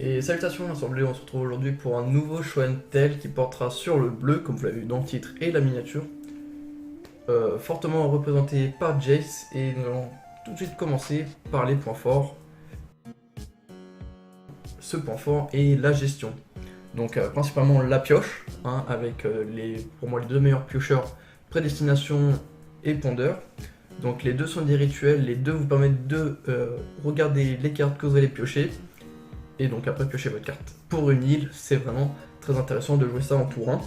Et salutations l'Assemblée, on se retrouve aujourd'hui pour un nouveau show and tell qui portera sur le bleu, comme vous l'avez vu dans le titre et la miniature, fortement représenté par Jace, et nous allons tout de suite commencer par les points forts. Ce point fort est la gestion. Donc principalement la pioche, avec pour moi les deux meilleurs piocheurs, prédestination et pondeur. Donc les deux sont des rituels, les deux vous permettent de regarder les cartes que vous allez piocher, et donc après piocher votre carte. Pour une île, c'est vraiment très intéressant de jouer ça en tour 1.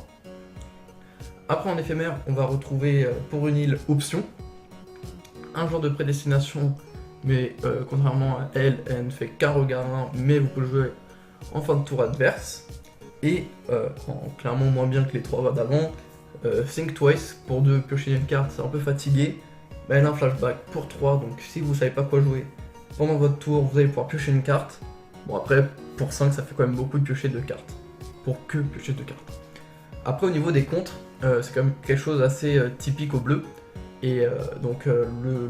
Après en éphémère, on va retrouver pour une île option, un genre de prédestination, mais contrairement à elle, elle ne fait qu'un regard 1, mais vous pouvez le jouer en fin de tour adverse. Et clairement moins bien que les 3 voix d'avant, Think Twice, pour 2 piocher une carte, c'est un peu fatigué. Mais elle a un flashback pour 3, donc si vous savez pas quoi jouer pendant votre tour, vous allez pouvoir piocher une carte. Bon après, pour 5, ça fait quand même beaucoup de piocher 2 cartes. Pour que piocher 2 cartes. Après au niveau des contres, c'est quand même quelque chose d'assez typique au bleu. Et donc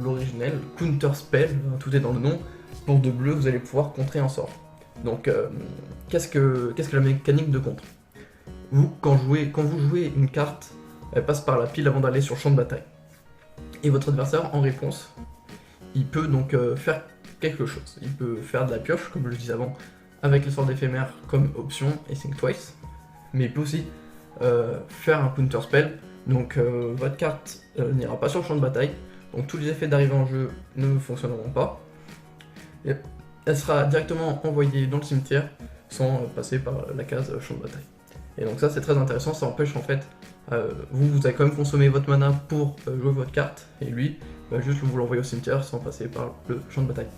l'originel, Counter Spell, tout est dans le nom. Pour 2 bleus, vous allez pouvoir contrer un sort. Donc qu'est-ce que la mécanique de contre? Quand vous jouez une carte, elle passe par la pile avant d'aller sur le champ de bataille. Et votre adversaire, en réponse, il peut donc faire quelque chose. Il peut faire de la pioche, comme je le disais avant, avec les sorts d'éphémère comme option et Think Twice. Mais il peut aussi faire un counter spell. Donc votre carte n'ira pas sur le champ de bataille. Donc tous les effets d'arrivée en jeu ne fonctionneront pas. Et elle sera directement envoyée dans le cimetière sans passer par la case champ de bataille. Et donc ça c'est très intéressant, ça empêche en fait, vous avez quand même consommé votre mana pour jouer votre carte, et lui, juste vous l'envoyez au cimetière sans passer par le champ de bataille.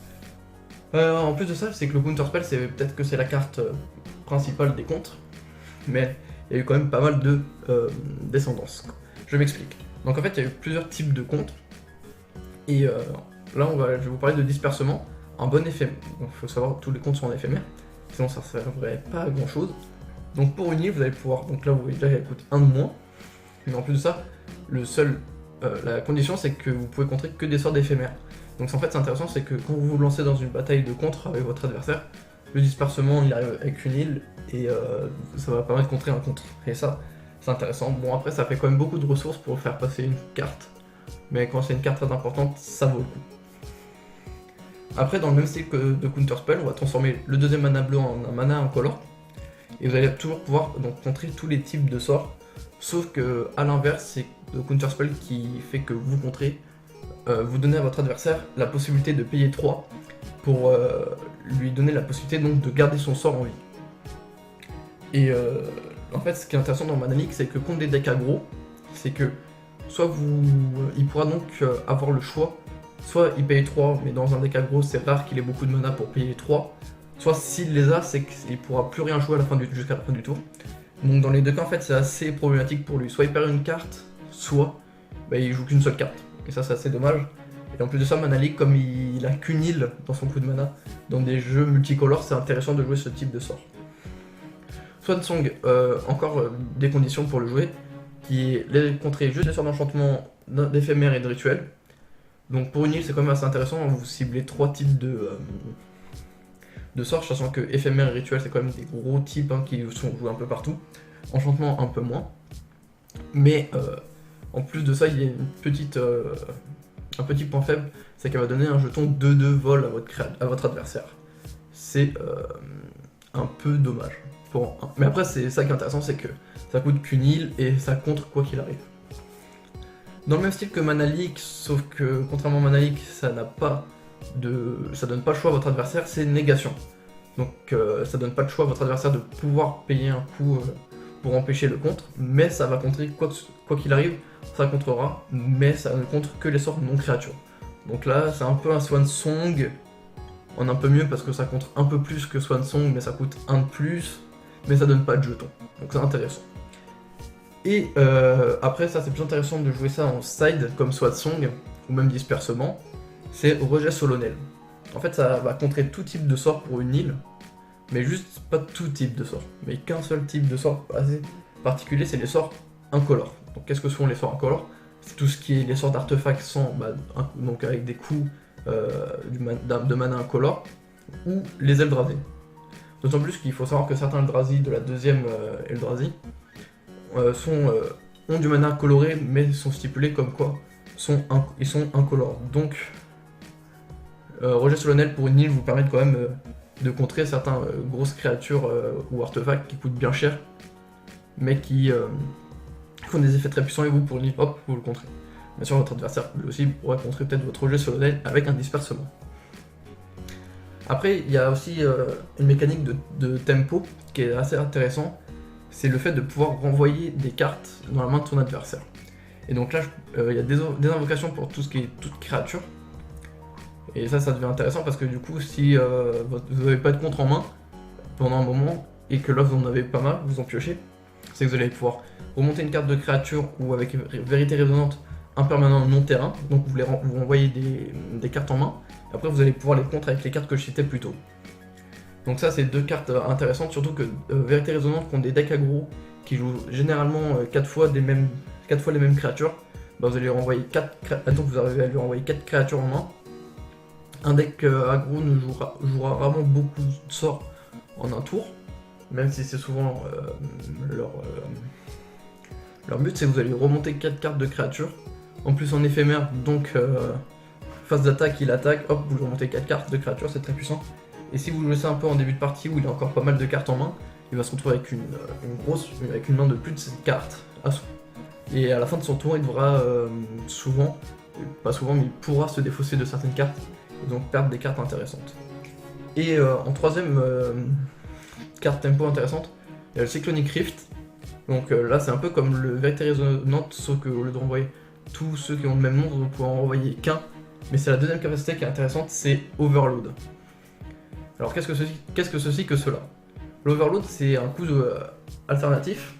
En plus de ça, c'est que le counter spell, peut-être que c'est la carte principale des contres, mais il y a eu quand même pas mal de descendance. Je m'explique. Donc en fait, il y a eu plusieurs types de contres, et là je vais vous parler de dispersement, un bon éphémère. Donc il faut savoir que tous les contres sont en éphémère, sinon ça ne servirait pas à grand chose. Donc pour une île, vous allez pouvoir, donc là vous voyez déjà qu'elle coûte 1 de moins, mais en plus de ça, la condition c'est que vous pouvez contrer que des sorts d'éphémères. Donc en fait c'est intéressant, c'est que quand vous vous lancez dans une bataille de contre avec votre adversaire, le dispersement il arrive avec une île, et ça va permettre de contrer un contre. Et ça, c'est intéressant. Bon après ça fait quand même beaucoup de ressources pour faire passer une carte, mais quand c'est une carte très importante, ça vaut le coup. Après dans le même style que de Counter Spell, on va transformer le deuxième mana bleu en un mana incolore. Et vous allez toujours pouvoir donc contrer tous les types de sorts, sauf que à l'inverse, c'est le counter spell qui fait que vous contrez, vous donnez à votre adversaire la possibilité de payer 3 pour lui donner la possibilité donc de garder son sort en vie. Et en fait, ce qui est intéressant dans Mana League, c'est que contre des decks aggro, c'est que soit il pourra donc avoir le choix, soit il paye 3, mais dans un deck aggro, c'est rare qu'il ait beaucoup de mana pour payer 3. Soit s'il les a, c'est qu'il pourra plus rien jouer jusqu'à la fin du tour. Donc dans les deux cas, en fait, c'est assez problématique pour lui. Soit il perd une carte, soit il joue qu'une seule carte. Et ça, c'est assez dommage. Et en plus de ça, Mana League, comme il a qu'une île dans son coup de mana, dans des jeux multicolores, c'est intéressant de jouer ce type de sort. Swan Song, encore des conditions pour le jouer, qui est contrer juste les sorts d'enchantement, d'éphémère et de rituel. Donc pour une île, c'est quand même assez intéressant, vous ciblez 3 types de sorts, sachant que éphémère et rituel c'est quand même des gros types qui sont joués un peu partout. Enchantement un peu moins. Mais en plus de ça, il y a un petit point faible, c'est qu'elle va donner un jeton 2-2 vol à votre adversaire. C'est un peu dommage. Mais après c'est ça qui est intéressant, c'est que ça coûte qu'une île et ça contre quoi qu'il arrive. Dans le même style que Mana League, sauf que contrairement à Mana League, ça donne pas le choix à votre adversaire, c'est négation. Donc ça donne pas le choix à votre adversaire de pouvoir payer un coup pour empêcher le contre, mais ça va contrer quoi qu'il arrive, ça contrera, mais ça ne contre que les sorts non créatures. Donc là c'est un peu un Swan Song, en un peu mieux parce que ça contre un peu plus que Swan Song, mais ça coûte 1 de plus, mais ça donne pas de jetons, donc c'est intéressant. Et après ça c'est plus intéressant de jouer ça en side comme Swan Song, ou même dispersement, c'est rejet solennel. En fait, ça va contrer tout type de sort pour une île, mais juste pas tout type de sort, mais qu'un seul type de sort assez particulier, c'est les sorts incolores. Donc qu'est-ce que sont les sorts incolores? C'est tout ce qui est les sorts d'artefacts donc avec des coups de mana incolore, ou les Eldrazi. D'autant plus qu'il faut savoir que certains Eldrazi de la deuxième Eldrazi ont du mana coloré, mais sont stipulés comme quoi ils sont incolores. Donc, rejet solennel pour une île vous permet quand même de contrer certaines grosses créatures ou artefacts qui coûtent bien cher, mais qui font des effets très puissants, et vous, pour une île, hop, vous le contrez. Bien sûr, votre adversaire lui aussi pourra contrer peut-être votre rejet solennel avec un dispersement. Après, il y a aussi une mécanique de tempo qui est assez intéressant, c'est le fait de pouvoir renvoyer des cartes dans la main de son adversaire. Et donc là, il y a des invocations pour tout ce qui est toute créature. Et ça devient intéressant parce que du coup, si vous n'avez pas de contre en main pendant un moment, et que là vous en avez pas mal, vous en piochez, c'est que vous allez pouvoir remonter une carte de créature ou avec vérité résonante, un permanent non terrain, donc vous renvoyez des cartes en main, et après vous allez pouvoir les contre avec les cartes que je citais plus tôt. Donc ça c'est deux cartes intéressantes, surtout que vérité résonante contre des decks aggro qui jouent généralement 4 fois les mêmes créatures, bah vous allez renvoyer 4 donc vous arrivez à lui renvoyer 4 créatures en main. Un deck aggro ne jouera rarement beaucoup de sorts en un tour, même si c'est souvent leur but, c'est que vous allez remonter 4 cartes de créatures, en plus en éphémère, donc phase d'attaque, il attaque, hop, vous remontez 4 cartes de créatures, c'est très puissant. Et si vous jouez ça un peu en début de partie où il a encore pas mal de cartes en main, il va se retrouver avec une main de plus de 7 cartes. Et à la fin de son tour, il devra pas souvent, mais il pourra se défausser de certaines cartes, et donc perdre des cartes intéressantes. Et en troisième carte tempo intéressante, il y a le Cyclonic Rift. Donc là c'est un peu comme le Vérité Résonante, sauf qu'au lieu de renvoyer tous ceux qui ont le même nombre, vous pouvez en renvoyer qu'un. Mais c'est la deuxième capacité qui est intéressante, c'est Overload. Alors qu'est-ce que ceci que cela? L'Overload, c'est un coup alternatif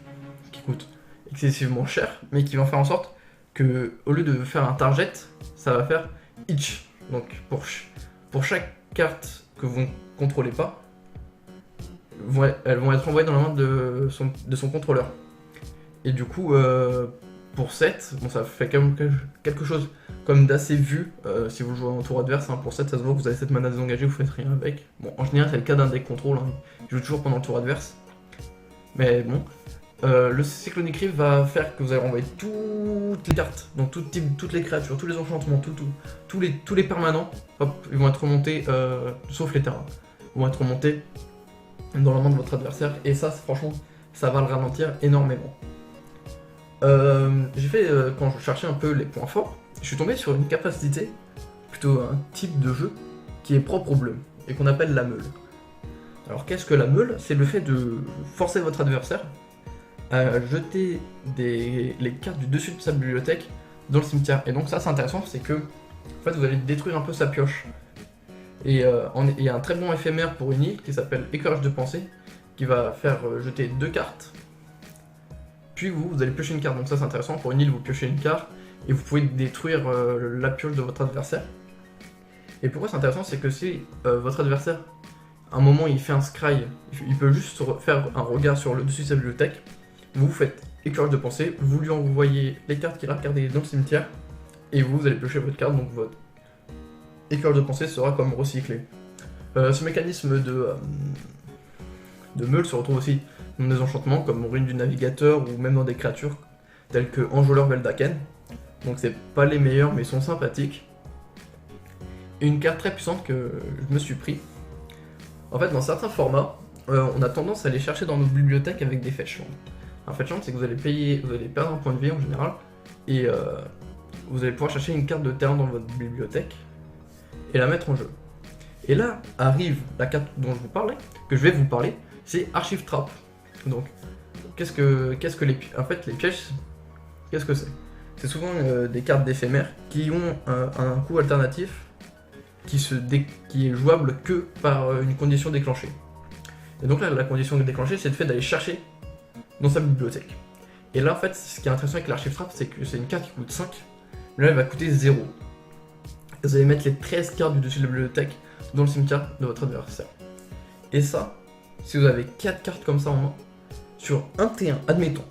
qui coûte excessivement cher, mais qui va faire en sorte que au lieu de faire un target, ça va faire each. Donc pour chaque carte que vous ne contrôlez pas, elles vont être envoyées dans la main de son contrôleur. Et du coup, pour 7, bon, ça fait quand même quelque chose comme d'assez vu si vous jouez en tour adverse. Hein, pour 7, ça se voit que vous avez cette mana désengagée, vous faites rien avec. Bon, en général, c'est le cas d'un deck contrôle, hein, il joue toujours pendant le tour adverse. Mais bon, le Cyclonic Rift va faire que vous allez renvoyer toutes les cartes, donc toutes les créatures, tous les enchantements, tous les permanents, hop, ils vont être remontés, sauf les terrains, vont être remontés dans la main de votre adversaire, et ça, franchement, ça va le ralentir énormément. J'ai fait, quand je cherchais un peu les points forts, je suis tombé sur une capacité, plutôt un type de jeu, qui est propre au bleu, et qu'on appelle la meule. Alors qu'est-ce que la meule? C'est le fait de forcer votre adversaire à jeter les cartes du dessus de sa bibliothèque dans le cimetière. Et donc ça c'est intéressant, c'est que en fait, vous allez détruire un peu sa pioche. Et il y a un très bon éphémère pour une île qui s'appelle Éclairage de pensée, qui va faire jeter 2 cartes. Puis vous allez piocher une carte, donc ça c'est intéressant. Pour une île, vous piochez une carte et vous pouvez détruire la pioche de votre adversaire. Et pourquoi c'est intéressant, c'est que si votre adversaire, à un moment il fait un scry, il peut juste faire un regard sur le dessus de sa bibliothèque, vous faites Éclairage de pensée, vous lui envoyez les cartes qu'il a regardées dans le cimetière, et vous allez piocher votre carte, donc votre Éclairage de pensée sera comme recyclé. Ce mécanisme de meule se retrouve aussi dans des enchantements comme Ruine du Navigateur ou même dans des créatures telles que Enjôleur Veldaken. Donc c'est pas les meilleurs mais ils sont sympathiques. Et une carte très puissante que je me suis pris. En fait dans certains formats, on a tendance à aller chercher dans nos bibliothèques avec des fetch lands. Un fetch land c'est que vous allez perdre un point de vie en général et vous allez pouvoir chercher une carte de terrain dans votre bibliothèque et la mettre en jeu. Et là arrive la carte dont je vais vous parler, c'est Archive Trap. Donc, qu'est-ce que en fait, les pièges, qu'est-ce que c'est? C'est souvent des cartes d'éphémère qui ont un coût alternatif qui est jouable que par une condition déclenchée. Et donc là, la condition déclenchée, c'est le fait d'aller chercher dans sa bibliothèque. Et là, en fait, ce qui est intéressant avec l'Archive Trap, c'est que c'est une carte qui coûte 5, mais là, elle va coûter 0. Et vous allez mettre les 13 cartes du dessus de la bibliothèque dans le cimetière de votre adversaire. Et ça, si vous avez 4 cartes comme ça en main, sur un T1, admettons,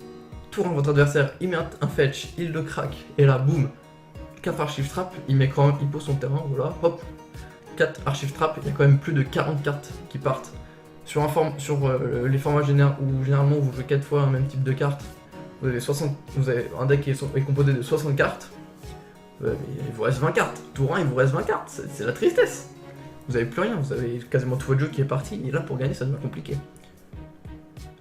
tour 1, votre adversaire, il met un fetch, il le craque, et là, boum, 4 Archive Trap, il pose son terrain, voilà, hop, 4 Archive Trap, il y a quand même plus de 40 cartes qui partent Sur les formats où généralement vous jouez 4 fois un même type de carte, vous avez un deck qui est composé de 60 cartes, mais il vous reste 20 cartes. Tour 1, il vous reste 20 cartes, c'est la tristesse. Vous avez plus rien, vous avez quasiment tout votre jeu qui est parti, et là pour gagner ça devient compliqué.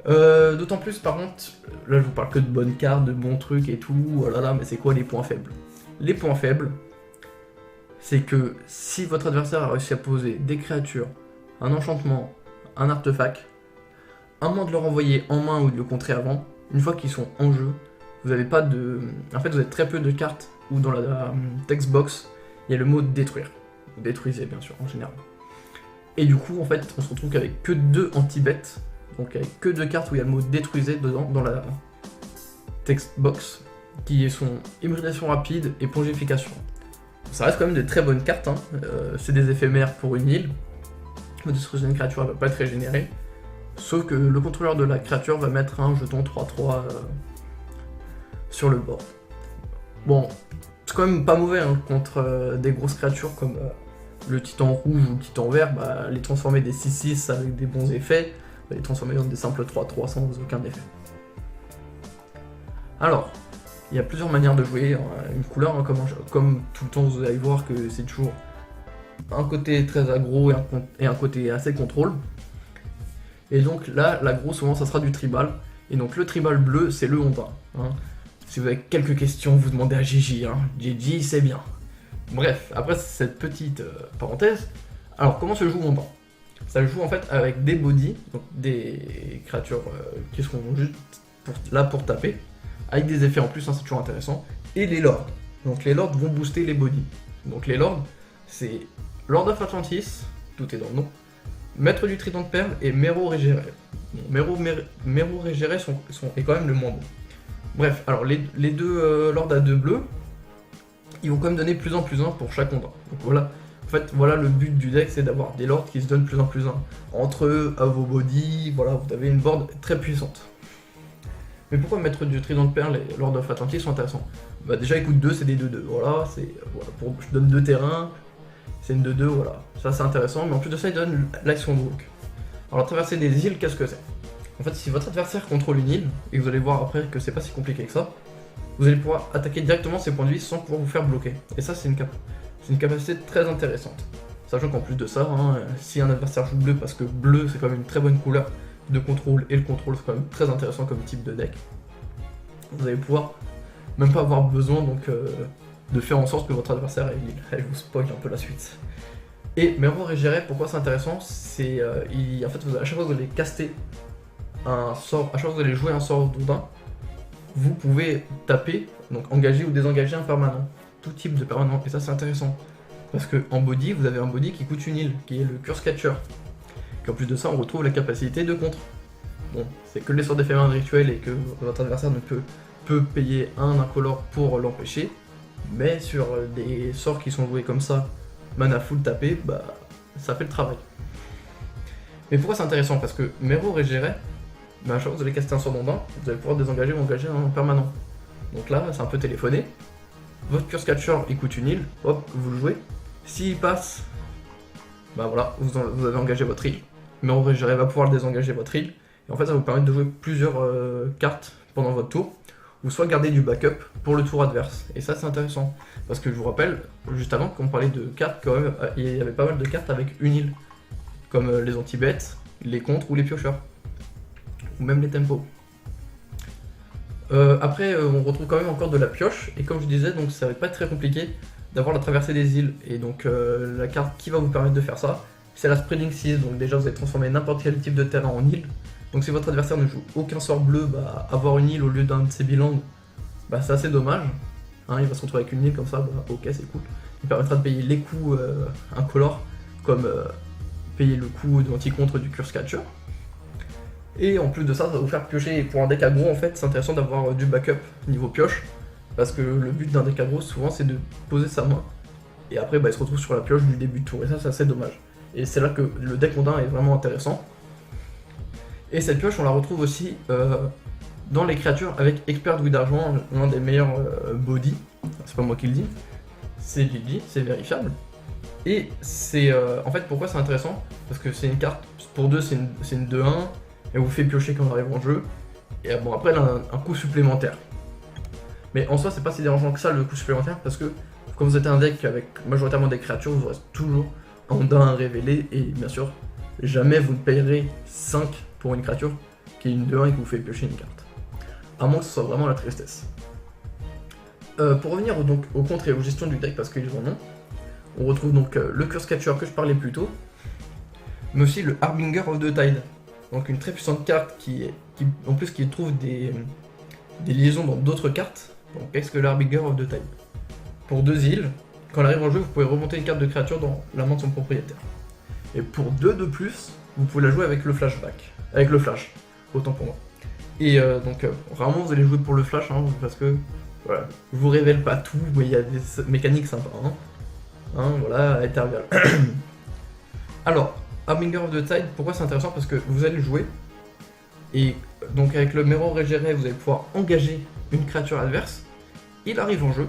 D'autant plus par contre, là je vous parle que de bonnes cartes, de bons trucs et tout, oh là là, mais c'est quoi les points faibles? Les points faibles, c'est que si votre adversaire a réussi à poser des créatures, un enchantement, un artefact, à moins de le renvoyer en main ou de le contrer avant, une fois qu'ils sont en jeu, vous avez pas de... En fait, vous avez très peu de cartes où dans la text box, il y a le mot détruire. Vous détruisez bien sûr en général. Et du coup, en fait, on se retrouve qu'avec que 2 anti-bêtes, donc avec que 2 cartes où il y a le mot détruisez dedans dans la text box, qui sont hybridation rapide et pongification. Ça reste quand même de très bonnes cartes, hein. C'est des éphémères pour une île. Votre destruction d'une créature, elle va pas être régénérée. Sauf que le contrôleur de la créature va mettre un jeton 3-3 sur le bord. Bon, c'est quand même pas mauvais hein, contre des grosses créatures comme le titan rouge ou le titan vert, bah, les transformer des 6-6 avec des bons effets, bah, les transformer en des simples 3-3 sans aucun effet. Alors, il y a plusieurs manières de jouer une couleur, hein, comme tout le temps vous allez voir que c'est toujours un côté très aggro et un côté assez contrôle. Et donc là, l'aggro souvent ça sera du tribal, et donc le tribal bleu c'est le Honda. Hein. Si vous avez quelques questions, vous demandez à Gigi, hein. Gigi c'est bien. Bref, après cette petite parenthèse, alors comment se joue Honda? Ça se joue en fait avec des bodies, donc des créatures qui seront juste là pour taper, avec des effets en plus, hein, c'est toujours intéressant, et les lords. Donc les lords vont booster les bodies. Donc les lords, c'est Lord of Atlantis, tout est dans le nom, Maître du Trident de Perle et Mero Régéré. Bon, Mero Régéré est quand même le moins bon. Bref, alors les deux lords à 2 bleus, ils vont quand même donner plus en plus 1 pour chaque Honda. Donc voilà, en fait, voilà le but du deck, c'est d'avoir des lords qui se donnent plus en plus 1. Entre eux, à vos bodies, voilà, vous avez une board très puissante. Mais pourquoi Maître du Trident de Perle et Lord of Atlantis sont intéressants? Bah déjà, écoute 2, c'est des 2-2. Voilà, je donne 2 terrains, c'est une 2-2, voilà. Ça, c'est intéressant, mais en plus de ça, il donne l'action de walk. Alors, traverser des îles, qu'est-ce que c'est? En fait, si votre adversaire contrôle une île, et vous allez voir après que c'est pas si compliqué que ça, vous allez pouvoir attaquer directement ses points de vie sans pouvoir vous faire bloquer. Et ça, c'est une capacité très intéressante. Sachant qu'en plus de ça, hein, si un adversaire joue bleu, parce que bleu, c'est quand même une très bonne couleur de contrôle, et le contrôle, c'est quand même très intéressant comme type de deck, vous allez pouvoir même pas avoir besoin donc de faire en sorte que votre adversaire ait une île. Allez, je vous spoil un peu la suite. Et Mero Régéré, pourquoi c'est intéressant? C'est en fait, à chaque fois que vous allez caster un sort, à chaque fois que vous allez jouer un sort d'Odin, vous pouvez taper, donc engager ou désengager un permanent, tout type de permanent, et ça c'est intéressant. Parce que en body, vous avez un body qui coûte une île, qui est le Curse Catcher. Et en plus de ça, on retrouve la capacité de contre. Bon, c'est que les sorts d'éphémères rituels et que votre adversaire ne peut payer un incolore pour l'empêcher, mais sur des sorts qui sont joués comme ça, mana full tapé, bah ça fait le travail. Mais pourquoi c'est intéressant? Parce que Mero Régéré, bah, à chaque fois que vous allez caster un sort d'Ondin, vous allez pouvoir désengager ou engager un permanent. Donc là, c'est un peu téléphoné. Votre Curse Catcher, il coûte une île, hop, vous le jouez. S'il passe, bah voilà, vous avez engagé votre île. Mero Régéré va pouvoir le désengager votre île. Et en fait, ça va vous permettre de jouer plusieurs cartes pendant votre tour, ou soit garder du backup pour le tour adverse. Et ça, c'est intéressant. Parce que je vous rappelle, juste avant, quand on parlait de cartes, quand même, il y avait pas mal de cartes avec une île. Comme les anti-bêtes, les contres ou les piocheurs. Ou même les tempos. Après, on retrouve quand même encore de la pioche. Et comme je disais, donc ça va pas être très compliqué d'avoir la traversée des îles. Et donc, la carte qui va vous permettre de faire ça, c'est la Spreading Seas. Donc déjà, vous allez transformer n'importe quel type de terrain en île. Donc si votre adversaire ne joue aucun sort bleu, bah, avoir une île au lieu d'un de ses bilans, bah, c'est assez dommage. Hein, il va se retrouver avec une île comme ça, bah, ok, c'est cool. Il permettra de payer les coûts incolores, comme payer le coût d'anti-contre du Curse Catcher. Et en plus de ça, ça va vous faire piocher. Et pour un deck aggro, en fait, c'est intéressant d'avoir du backup niveau pioche, parce que le but d'un deck aggro, souvent, c'est de poser sa main. Et après, bah, il se retrouve sur la pioche du début de tour, et ça, c'est assez dommage. Et c'est là que le deck Ondin est vraiment intéressant. Et cette pioche, on la retrouve aussi dans les créatures avec Expert Douille d'Argent, l'un des meilleurs body. C'est pas moi qui le dis, c'est Gigi, c'est vérifiable. Et c'est en fait pourquoi c'est intéressant, parce que c'est une carte, pour 2 c'est une 2-1, elle vous fait piocher quand on arrive en jeu, et bon après elle a un coût supplémentaire. Mais en soi c'est pas si dérangeant que ça le coût supplémentaire, parce que comme vous êtes un deck avec majoritairement des créatures, vous aurez toujours un dain à révéler, et bien sûr, jamais vous ne payerez 5 pour une créature qui est une 2-1 et qui vous fait piocher une carte. À moins que ce soit vraiment la tristesse. Pour revenir donc au contre et aux gestions du deck, parce qu'ils en ont, on retrouve donc le Curse Catcher que je parlais plus tôt, mais aussi le Harbinger of the Tide. Donc une très puissante carte qui en plus qui trouve des liaisons dans d'autres cartes. Donc qu'est-ce que le Harbinger of the Tide? Pour 2 îles, quand elle arrive en jeu, vous pouvez remonter une carte de créature dans la main de son propriétaire. Et pour 2 de plus, vous pouvez la jouer avec le flashback. Avec le flash, autant pour moi. Et donc vraiment vous allez jouer pour le flash, hein, parce que voilà, je vous révèle pas tout, mais il y a des mécaniques sympas. Voilà, Etervial. Alors, Harbinger of the Tide, pourquoi c'est intéressant? Parce que vous allez jouer, et donc avec le Mirror Régéré, vous allez pouvoir engager une créature adverse, il arrive en jeu,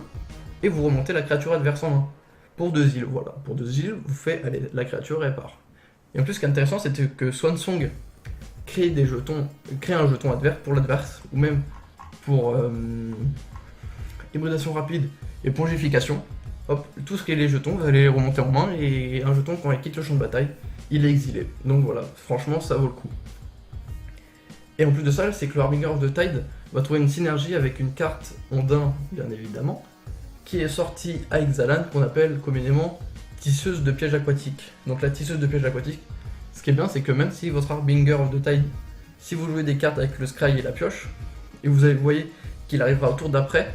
et vous remontez la créature adverse en main. Pour 2 îles, voilà. Pour 2 îles, vous faites, allez, la créature elle part. Et en plus, ce qui est intéressant, c'était que Swansong crée un jeton adverse pour l'adverse, ou même pour hybridation rapide et pongification. Hop, tout ce qui est les jetons, vous allez les remonter en main, et un jeton, quand il quitte le champ de bataille, il est exilé. Donc voilà, franchement, ça vaut le coup. Et en plus de ça, c'est que le Harbinger of the Tide va trouver une synergie avec une carte Ondin, bien évidemment, qui est sortie à Ixalan, qu'on appelle communément tisseuse de pièges aquatiques. Donc la tisseuse de pièges aquatiques, ce qui est bien, c'est que même si votre Harbinger of the Tide, si vous jouez des cartes avec le Scry et la pioche, et vous voyez qu'il arrivera au tour d'après,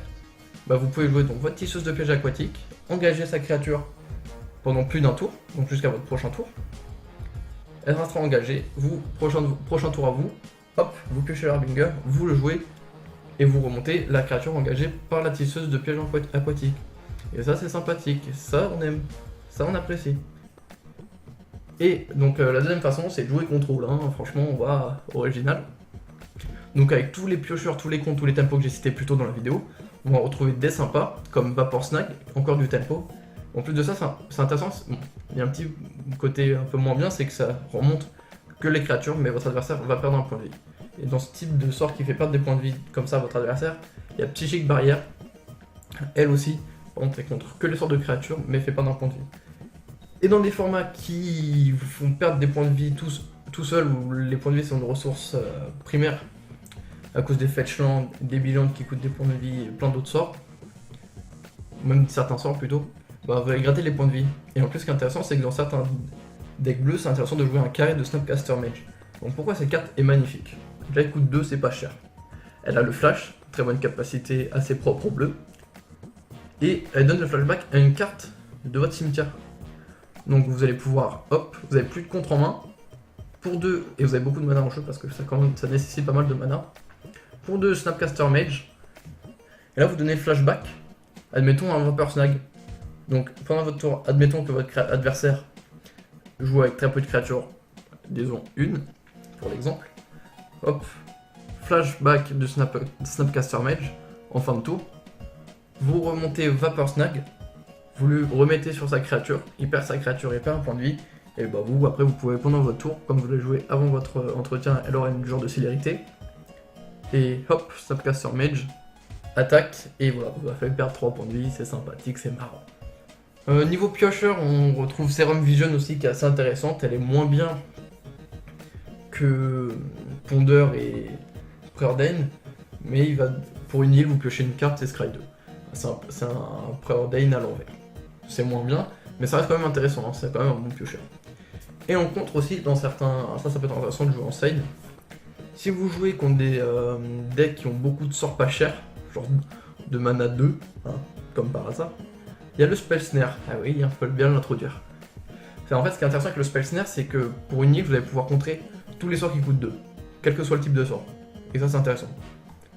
bah vous pouvez jouer donc votre tisseuse de pièges aquatiques, engager sa créature pendant plus d'un tour, donc jusqu'à votre prochain tour. Elle restera engagée, prochain tour à vous, hop, vous piochez le Harbinger, vous le jouez, et vous remontez la créature engagée par la tisseuse de pièges aquatiques. Et ça c'est sympathique, ça on aime, ça on apprécie. Et donc la deuxième façon c'est de jouer contrôle, franchement on va original. Donc avec tous les piocheurs, tous les comptes, tous les tempos que j'ai cités plus tôt dans la vidéo, on va retrouver des sympas comme Vapor Snag, encore du tempo. En plus de ça, c'est intéressant, il y a un petit côté un peu moins bien, c'est que ça remonte que les créatures, mais votre adversaire va perdre un point de vie. Et dans ce type de sort qui fait perdre des points de vie comme ça à votre adversaire, il y a Psychic Barrière, elle aussi, par contre elle contre que les sorts de créatures, mais fait perdre un point de vie. Et dans des formats qui vous font perdre des points de vie tout seul, où les points de vie sont une ressource primaire, à cause des fetchlands, des billands qui coûtent des points de vie et plein d'autres sorts, même certains sorts plutôt, bah vous allez gratter les points de vie. Et en plus ce qui est intéressant c'est que dans certains decks bleus c'est intéressant de jouer un carré de Snapcaster Mage. Donc pourquoi cette carte est magnifique? Déjà elle coûte 2, c'est pas cher. Elle a le flash, très bonne capacité assez propre au bleu. Et elle donne le flashback à une carte de votre cimetière. Donc vous allez pouvoir, hop, vous avez plus de contre en main. Pour 2, et vous avez beaucoup de mana en jeu parce que ça nécessite pas mal de mana. Pour 2, Snapcaster Mage. Et là vous donnez le flashback, admettons un Vapor Snag. Donc pendant votre tour, admettons que votre adversaire joue avec très peu de créatures, disons une, pour l'exemple. Hop, flashback de Snapcaster Mage en fin de tour. Vous remontez Vapor Snag, vous le remettez sur sa créature, il perd sa créature, il perd un point de vie. Et bah vous, après vous pouvez pendant votre tour, comme vous l'avez joué avant votre entretien, elle aura une genre de célérité. Et hop, Snapcaster Mage, attaque, et voilà, vous avez fait perdre 3 points de vie, c'est sympathique, c'est marrant. Niveau piocheur, on retrouve Serum Vision aussi qui est assez intéressante, elle est moins bien que Ponder et Preordain, mais pour une île vous piochez une carte, c'est Scry 2. C'est un Preordain à l'envers. C'est moins bien, mais ça reste quand même intéressant, c'est quand même un bon piocheur. Et en contre aussi, dans certains, ça peut être intéressant de jouer en side. Si vous jouez contre des decks qui ont beaucoup de sorts pas chers, genre de mana 2, comme par hasard, il y a le Spell Snare. Ah oui, il faut bien l'introduire. En fait, ce qui est intéressant avec le Spell Snare, c'est que pour une île, vous allez pouvoir contrer tous les sorts qui coûtent 2, quel que soit le type de sort. Et ça, c'est intéressant.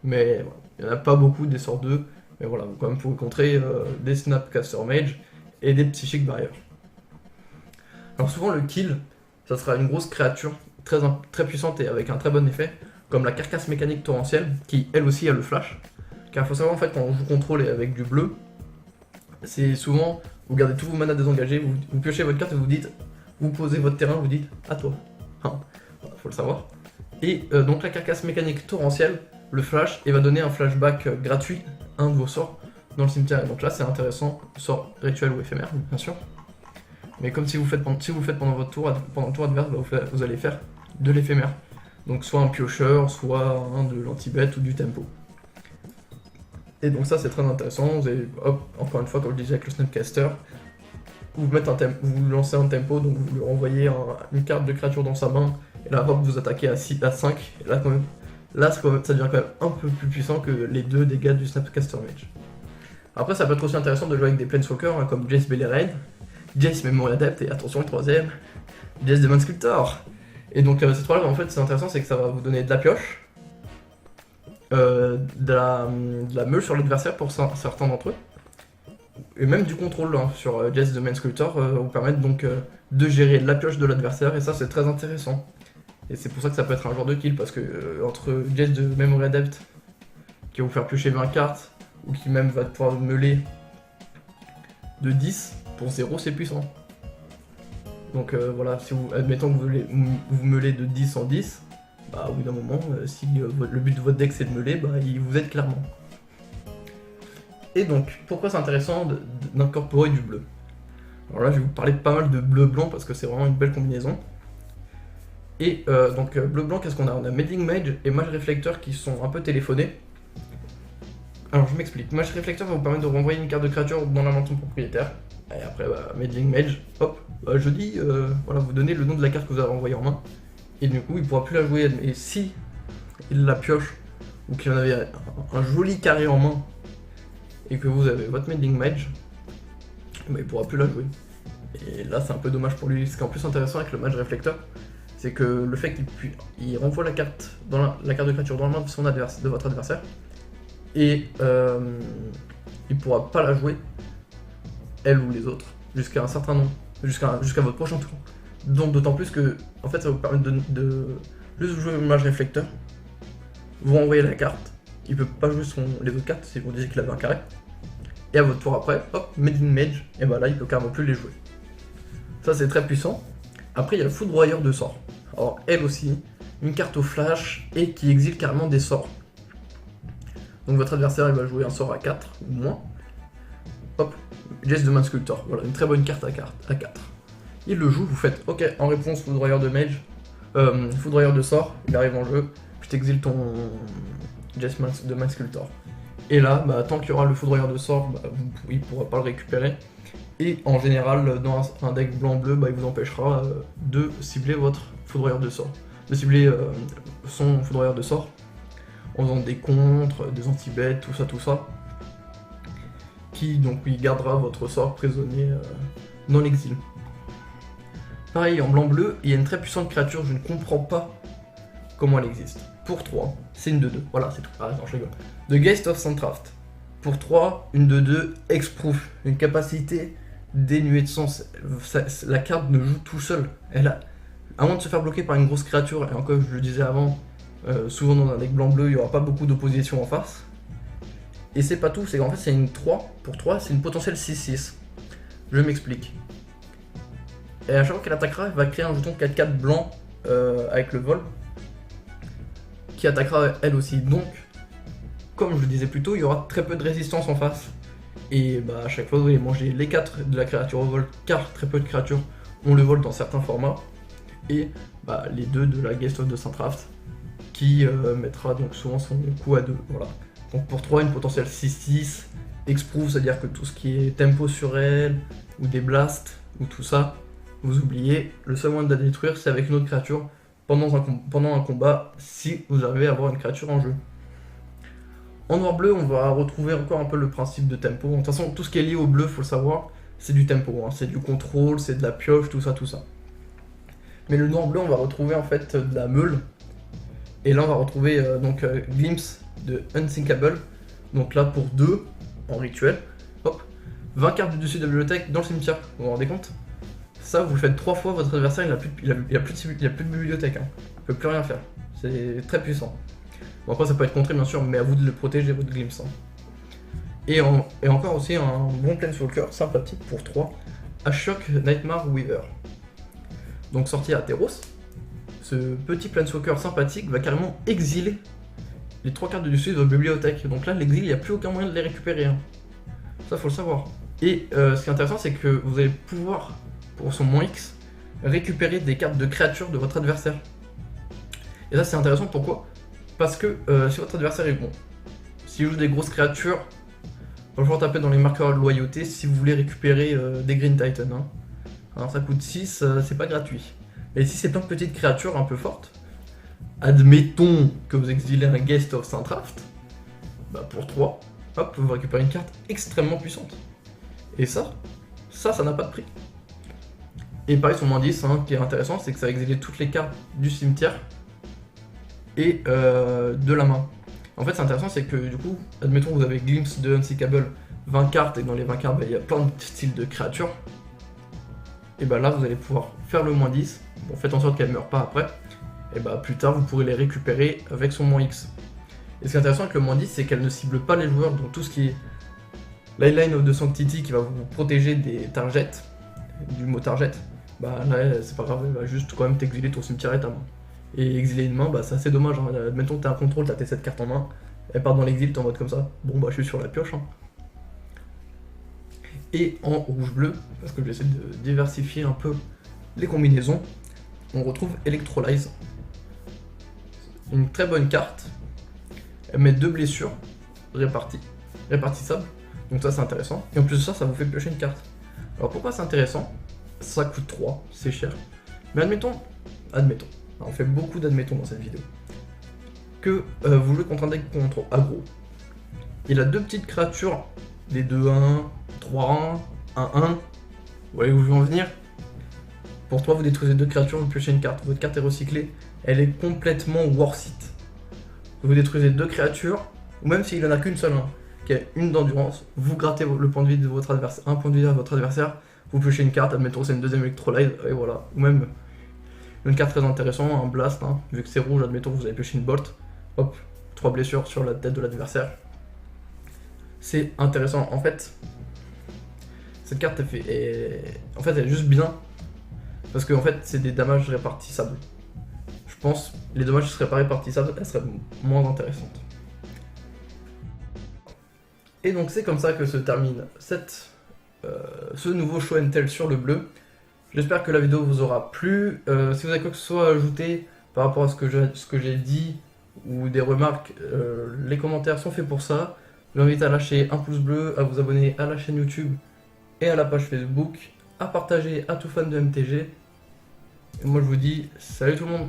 Mais voilà, il n'y en a pas beaucoup des sorts 2, mais voilà, vous quand même pouvez contrer des Snapcaster Mage et des Psychic Barrier. Alors souvent le kill, ça sera une grosse créature très puissante et avec un très bon effet, comme la Carcasse Mécanique Torrentielle, qui elle aussi a le flash. Car il faut savoir en fait quand on joue contrôle et avec du bleu, c'est souvent Vous gardez tous vos manas désengagés, vous piochez votre carte et vous dites, vous posez votre terrain, vous dites à toi. Hein, faut le savoir. Et donc la carcasse mécanique torrentielle, le flash, et va donner un flashback gratuit à un de vos sorts dans le cimetière. Et donc là c'est intéressant, sort rituel ou éphémère, bien sûr. Mais comme si vous le faites pendant votre tour, pendant le tour adverse, bah, vous allez faire de l'éphémère. Donc soit un piocheur, soit de l'anti-bet ou du tempo. Et donc ça c'est très intéressant, vous allez, hop, encore une fois comme je disais avec le Snapcaster, vous lancez un tempo, donc vous lui renvoyez une carte de créature dans sa main, et là hop, vous attaquez à 5, et là quand même, ça devient quand même un peu plus puissant que les 2 dégâts du Snapcaster Mage. Après ça peut être aussi intéressant de jouer avec des Planeswalkers comme Jace Beleren, Jace Memory Adept, et attention le troisième, Jace Demon Sculptor. Et donc ces trois là en fait c'est intéressant, c'est que ça va vous donner de la pioche, de la meule sur l'adversaire pour certains d'entre eux, et même du contrôle sur Jace Demon Sculptor vous permettre donc de gérer la pioche de l'adversaire, et ça c'est très intéressant. Et c'est pour ça que ça peut être un genre de kill, parce que entre Jace de Memory Adept qui va vous faire piocher 20 cartes, ou qui même va pouvoir meuler de 10, pour 0 c'est puissant. Donc voilà, si vous, admettons que vous meulez de 10 en 10, bah au bout d'un moment, si le but de votre deck c'est de meuler, bah il vous aide clairement. Et donc, pourquoi c'est intéressant d'incorporer du bleu? Alors là, je vais vous parler pas mal de bleu-blanc parce que c'est vraiment une belle combinaison. Et donc, bleu-blanc, qu'est-ce qu'on a? On a Meddling Mage et Mage Reflector qui sont un peu téléphonés. Alors, je m'explique. Mage Reflector va vous permettre de renvoyer une carte de créature dans la main de son propriétaire. Et après, bah, Meddling Mage, hop, je dis, voilà, vous donnez le nom de la carte que vous avez envoyée en main. Et du coup, il pourra plus la jouer. Et si il la pioche, ou qu'il en avait un joli carré en main, et que vous avez votre Meddling Mage, bah, il pourra plus la jouer. Et là c'est un peu dommage pour lui. Ce qui est en plus intéressant avec le Mage Reflector, c'est que le fait qu'il renvoie la carte de créature dans la main de votre adversaire, et il pourra pas la jouer, elle ou les autres, jusqu'à un certain nombre, jusqu'à votre prochain tour. Donc d'autant plus que en fait ça va vous permettre de juste jouer le Mage Reflector, vous renvoyez la carte, il peut pas jouer les autres cartes si vous disiez qu'il avait un carré. Et à votre tour après, hop, Meddling Mage, et bah là il peut carrément plus les jouer. Ça c'est très puissant. Après il y a le Foudroyeur de sorts. Alors elle aussi, une carte au flash et qui exile carrément des sorts. Donc votre adversaire il va jouer un sort à 4 ou moins. Hop, Jace Demon Sculptor, voilà, une très bonne carte à 4. Il le joue, vous faites ok, en réponse Foudroyeur de Mage, Foudroyeur de sort, il arrive en jeu, je t'exile ton Jace Demon Sculptor. Et là, bah, tant qu'il y aura le Foudroyeur de sort, bah, il ne pourra pas le récupérer. Et en général, dans un deck blanc-bleu, bah, il vous empêchera de cibler votre Foudroyeur de sort. De cibler son Foudroyeur de sort en faisant des contres, des anti-bêtes, tout ça. Qui donc il gardera votre sort prisonnier dans l'exil. Pareil, en blanc-bleu, il y a une très puissante créature, je ne comprends pas comment elle existe. Pour 3, c'est une 2-2, voilà, c'est tout. Ah non, je rigole. The Geist of Sundraft. Pour 3, une 2-2, Hexproof. Une capacité dénuée de sens. La carte ne joue tout seul. Elle a, à moins de se faire bloquer par une grosse créature, et encore, je le disais avant, souvent dans un deck blanc-bleu, il n'y aura pas beaucoup d'opposition en face. Et c'est pas tout, c'est qu'en fait, c'est une 3. Pour 3, c'est une potentielle 6-6. Je m'explique. Et à chaque fois qu'elle attaquera, elle va créer un jeton 4-4 blanc avec le vol, qui attaquera elle aussi. Donc, comme je le disais plus tôt, il y aura très peu de résistance en face. Et bah à chaque fois vous allez manger les 4 de la créature au vol, car très peu de créatures ont le vol dans certains formats. Et bah les 2 de la Geist of the Sundraft, qui mettra donc souvent son coup à 2. Voilà. Donc pour 3, une potentielle 6-6, Hexproof, c'est-à-dire que tout ce qui est tempo sur elle, ou des blasts, ou tout ça, vous oubliez, le seul moyen de la détruire c'est avec une autre créature pendant un combat, si vous arrivez à avoir une créature en jeu. En noir-bleu, on va retrouver encore un peu le principe de tempo. De toute façon, tout ce qui est lié au bleu, faut le savoir, c'est du tempo, hein. C'est du contrôle, c'est de la pioche, tout ça. Mais le noir-bleu, on va retrouver en fait de la meule. Et là, on va retrouver Glimpse de Unsinkable. Donc là, pour 2, en rituel, hop, 20 cartes du dessus de la bibliothèque dans le cimetière. Vous vous rendez compte? Ça, vous le faites 3 fois, votre adversaire, il a plus de bibliothèque. Hein. Il peut plus rien faire. C'est très puissant. Bon, après, ça peut être contré, bien sûr, mais à vous de le protéger, votre Glimpse. Hein. Et encore aussi un bon Planeswalker sympathique pour 3, Ashok Nightmare Weaver. Donc sorti à Theros, ce petit Planeswalker sympathique va carrément exiler les 3 cartes du dessus de votre bibliothèque. Donc là, l'exil, il n'y a plus aucun moyen de les récupérer. Hein. Ça, faut le savoir. Et ce qui est intéressant, c'est que vous allez pouvoir, pour son -X, récupérer des cartes de créatures de votre adversaire. Et ça, c'est intéressant, pourquoi? Parce que si votre adversaire est bon, s'il joue des grosses créatures, il va falloir taper dans les marqueurs de loyauté si vous voulez récupérer des Green Titan. Hein. Alors ça coûte 6, c'est pas gratuit. Et si c'est plein de petites créatures un peu fortes, admettons que vous exilez un Guest of Saint-Traft, bah pour 3, hop, vous récupérez une carte extrêmement puissante. Et ça n'a pas de prix. Et pareil sur -10, hein, qui est intéressant, c'est que ça va exiler toutes les cartes du cimetière et de la main. En fait, c'est intéressant, c'est que du coup, admettons que vous avez Glimpse de Unseekable, 20 cartes, et dans les 20 cartes, bah, il y a plein de styles de créatures. Et bah là, vous allez pouvoir faire le -10. Bon, faites en sorte qu'elle ne meure pas après. Et bah plus tard, vous pourrez les récupérer avec son -X. Et ce qui est intéressant avec le -10, c'est qu'elle ne cible pas les joueurs, donc tout ce qui est Lifeline of the Sanctity qui va vous protéger des targets, du mot target, bah là c'est pas grave, elle va juste quand même t'exiler ton cimetière et ta main. Et exiler une main, bah c'est assez dommage, hein. Admettons que t'as un contrôle, t'as tes 7 cartes en main, elle part dans l'exil, t'es en mode comme ça, bon bah je suis sur la pioche. Hein. Et en rouge-bleu, parce que j'essaie de diversifier un peu les combinaisons, on retrouve Electrolyze. Une très bonne carte, elle met 2 blessures répartissables, donc ça c'est intéressant. Et en plus de ça, ça vous fait piocher une carte. Alors pourquoi c'est intéressant? Ça coûte 3, c'est cher. Mais admettons, on fait beaucoup d'admettons dans cette vidéo, que vous jouez contre un deck contre aggro. Il a 2 petites créatures, des 2-1, 3-1, 1-1, vous voyez où je veux en venir? Pour 3, vous détruisez 2 créatures, vous piochez une carte, votre carte est recyclée, elle est complètement worth it. Vous détruisez 2 créatures, ou même s'il en a qu'une seule, hein, qui a une d'endurance, vous grattez le point de vie de votre adversaire, un point de vie à votre adversaire, vous piochez une carte, admettons c'est une deuxième Electrolyze, et voilà. Ou même une carte très intéressante, un blast, hein, vu que c'est rouge, admettons que vous avez pioché une bolt, hop, 3 blessures sur la tête de l'adversaire. C'est intéressant, en fait, cette carte elle est juste bien, parce que en fait c'est des damages répartissables. Je pense les dommages seraient pas répartissables, elles seraient moins intéressantes. Et donc c'est comme ça que se termine ce nouveau show and tell sur le bleu. J'espère que la vidéo vous aura plu. Si vous avez quoi que ce soit à ajouter par rapport à ce que j'ai dit ou des remarques, les commentaires sont faits pour ça. Je vous invite à lâcher un pouce bleu, à vous abonner à la chaîne YouTube et à la page Facebook, à partager à tout fan de MTG. Et moi je vous dis salut tout le monde.